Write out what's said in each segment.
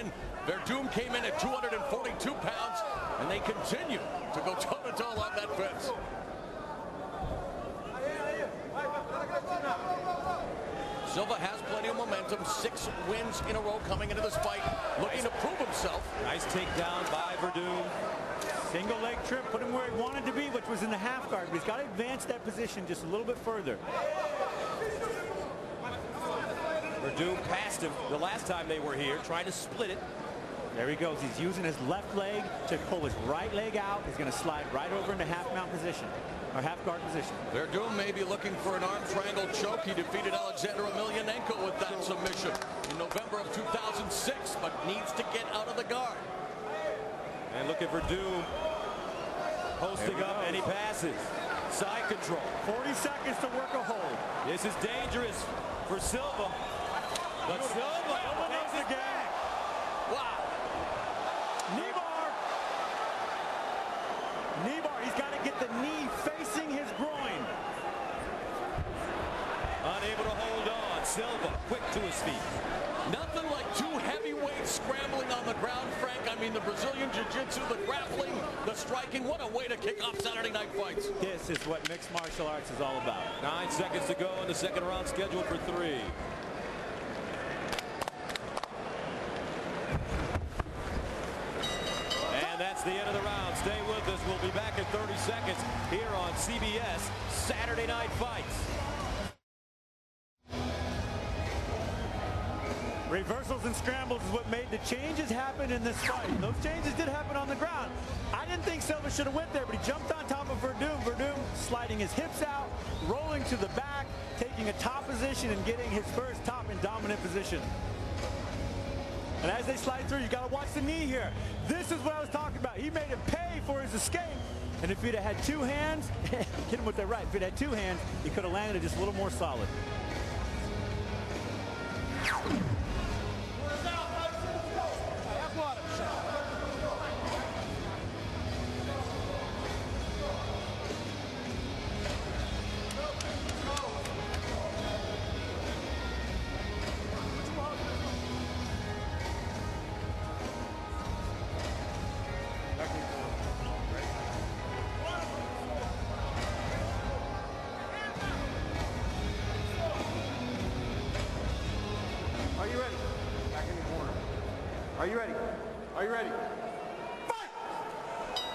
win. Werdum came in at 242 pounds, and they continue to go toe-to-toe on that fence. Silva has plenty of momentum. 6 wins in a row coming into this fight, looking to prove himself. Nice takedown by Werdum. Single leg trip, put him where he wanted to be, which was in the half guard, but he's got to advance that position just a little bit further. Werdum passed him the last time they were here, trying to split it. There he goes. He's using his left leg to pull his right leg out. He's going to slide right over into half mount position, or half guard position. Werdum may be looking for an arm triangle choke. He defeated Alexander Emelianenko with that submission in November of 2006, but needs to get out of the guard. And look at Werdum posting up, and he passes. Side control. 40 seconds to work a hold. This is dangerous for Silva. But Silva takes it again. Wow. Knee-bar, he's got to get the knee facing his groin. Unable to hold on. Silva quick to his feet. Nothing like 2 heavyweights scrambling on the ground, Frank. I mean, the Brazilian Jiu-Jitsu, the grappling, the striking. What a way to kick off Saturday night fights. This is what mixed martial arts is all about. 9 seconds to go in the second round, scheduled for 3. And that's the end of the round. Stay with us. We'll be back in 30 seconds here on CBS Saturday Night Fights. Reversals and scrambles is what made the changes happen in this fight. And those changes did happen on the ground. I didn't think Silva should have went there, but he jumped on top of Werdum. Werdum sliding his hips out, rolling to the back, taking a top position and getting his first top and dominant position. And as they slide through, you got to watch the knee here. This is what I was talking about. He made him pay for his escape. And if he'd have had 2 hands, hit him with the right. If he'd had 2 hands, he could have landed it just a little more solid. Are you ready? Are you ready? Fight!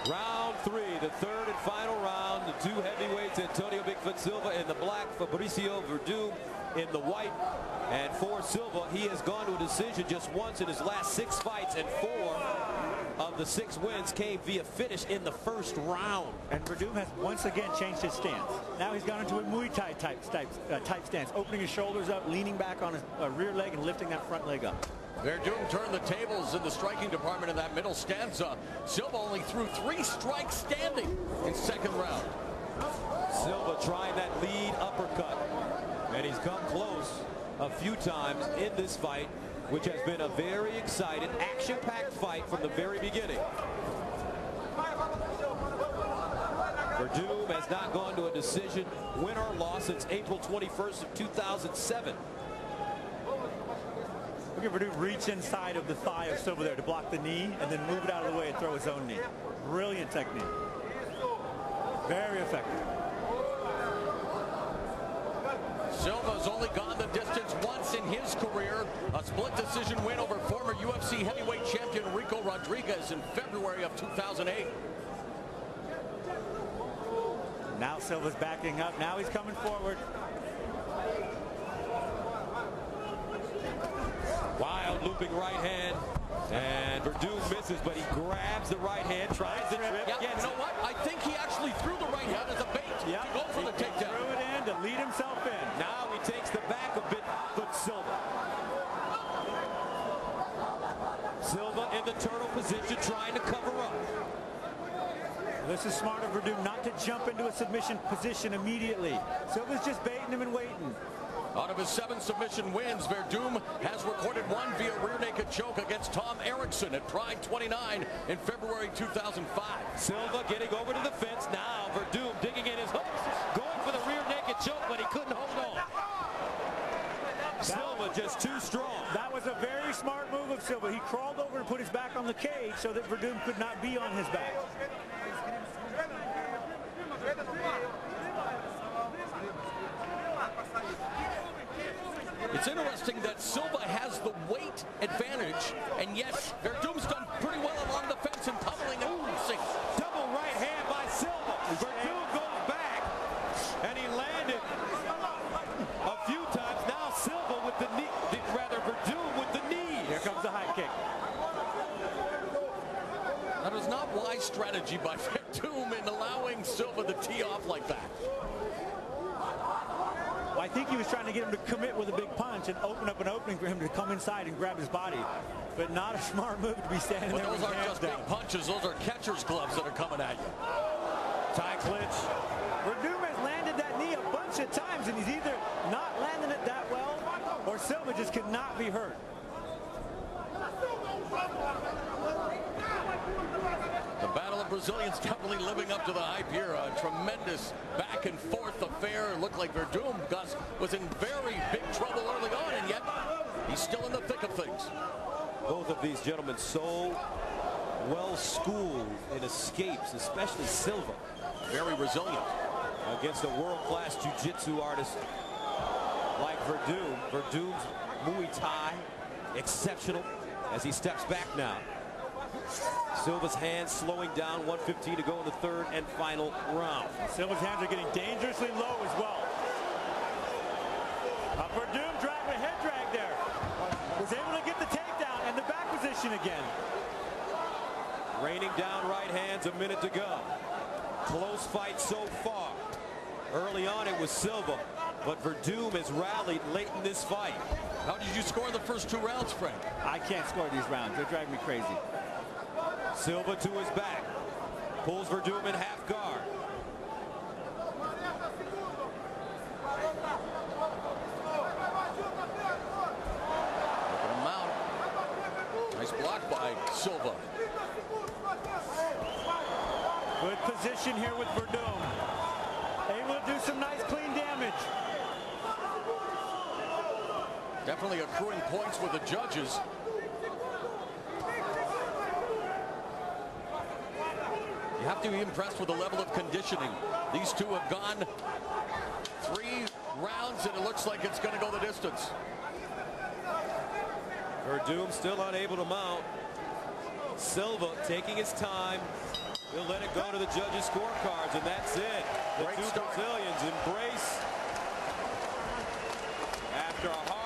Round 3, the third and final round. The 2 heavyweights, Antonio Bigfoot Silva in the black, Fabriccio Werdum in the white. And for Silva, he has gone to a decision just once in his last 6 fights, and 4 of the 6 wins came via finish in the first round. And Werdum has once again changed his stance. Now he's gone into a Muay Thai type stance, opening his shoulders up, leaning back on his rear leg and lifting that front leg up. Werdum turned the tables in the striking department in that middle stanza. Silva only threw 3 strikes standing in second round. Silva trying that lead uppercut, and he's come close a few times in this fight, which has been a very exciting, action-packed fight from the very beginning. Werdum has not gone to a decision, win or loss, since April 21st of 2007. Look at Werdum reach inside of the thigh of Silva there to block the knee and then move it out of the way and throw his own knee. Brilliant technique. Very effective. Silva's only gone the distance once in his career. A split decision win over former UFC heavyweight champion Rico Rodriguez in February of 2008. Now Silva's backing up. Now he's coming forward. Wild looping right hand, and Werdum misses, but he grabs the right hand, tries to trip. Yeah, you know what? I think he actually threw the right hand as a bait to go for the takedown. Threw it in to lead himself in. Now he takes the back a bit, but Silva. Silva in the turtle position, trying to cover up. This is smart of Werdum not to jump into a submission position immediately. Silva's just baiting him and waiting. Out of his 7 submission wins, Werdum has recorded 1 via rear naked choke against Tom Erickson at Pride 29 in February 2005. Silva getting over to the fence. Now Werdum digging in his hooks, going for the rear naked choke, but he couldn't hold on. Silva just too strong. That was a very smart move of Silva. He crawled over and put his back on the cage so that Werdum could not be on his back. It's interesting that Silva has the weight advantage, and yet Werdum's done pretty well along the fence and tumbling and losing. Double right hand by Silva. Werdum goes back, and he landed a few times. Now Silva with the knee, rather Werdum with the knee. Here comes the high kick. That was not wise strategy by Werdum in allowing Silva to tee off like that. I think he was trying to get him to commit with a big punch and open up an opening for him to come inside and grab his body. But not a smart move to be standing there. Those aren't just big punches, those are catcher's gloves that are coming at you. Tie clinch. Werdum has landed that knee a bunch of times, and he's either not landing it that well, or Silva just could not be hurt. The Battle of Brazilians definitely living up to the hype here. A tremendous back and forth affair. It looked like Werdum was in very big trouble early on, and yet he's still in the thick of things. Both of these gentlemen so well schooled in escapes, especially Silva. Very resilient. Against a world-class jiu-jitsu artist like Werdum. Verdum's Muay Thai, exceptional as he steps back now. Silva's hands slowing down, 1:15 to go in the third and final round. Silva's hands are getting dangerously low as well. Werdum dragged a head drag there. Was able to get the takedown and the back position again. Raining down right hands, a minute to go. Close fight so far. Early on it was Silva, but Werdum has rallied late in this fight. How did you score the first 2 rounds, Frank? I can't score these rounds. They're driving me crazy. Silva to his back. Pulls Werdum in half guard. Looking him out. Nice block by Silva. Good position here with Werdum. Able to do some nice clean damage. Definitely accruing points with the judges. You have to be impressed with the level of conditioning. These two have gone 3 rounds, and it looks like it's going to go the distance. Werdum still unable to mount. Silva taking his time. He'll let it go to the judges' scorecards, and that's it. The Great two start. Brazilians embrace after a hard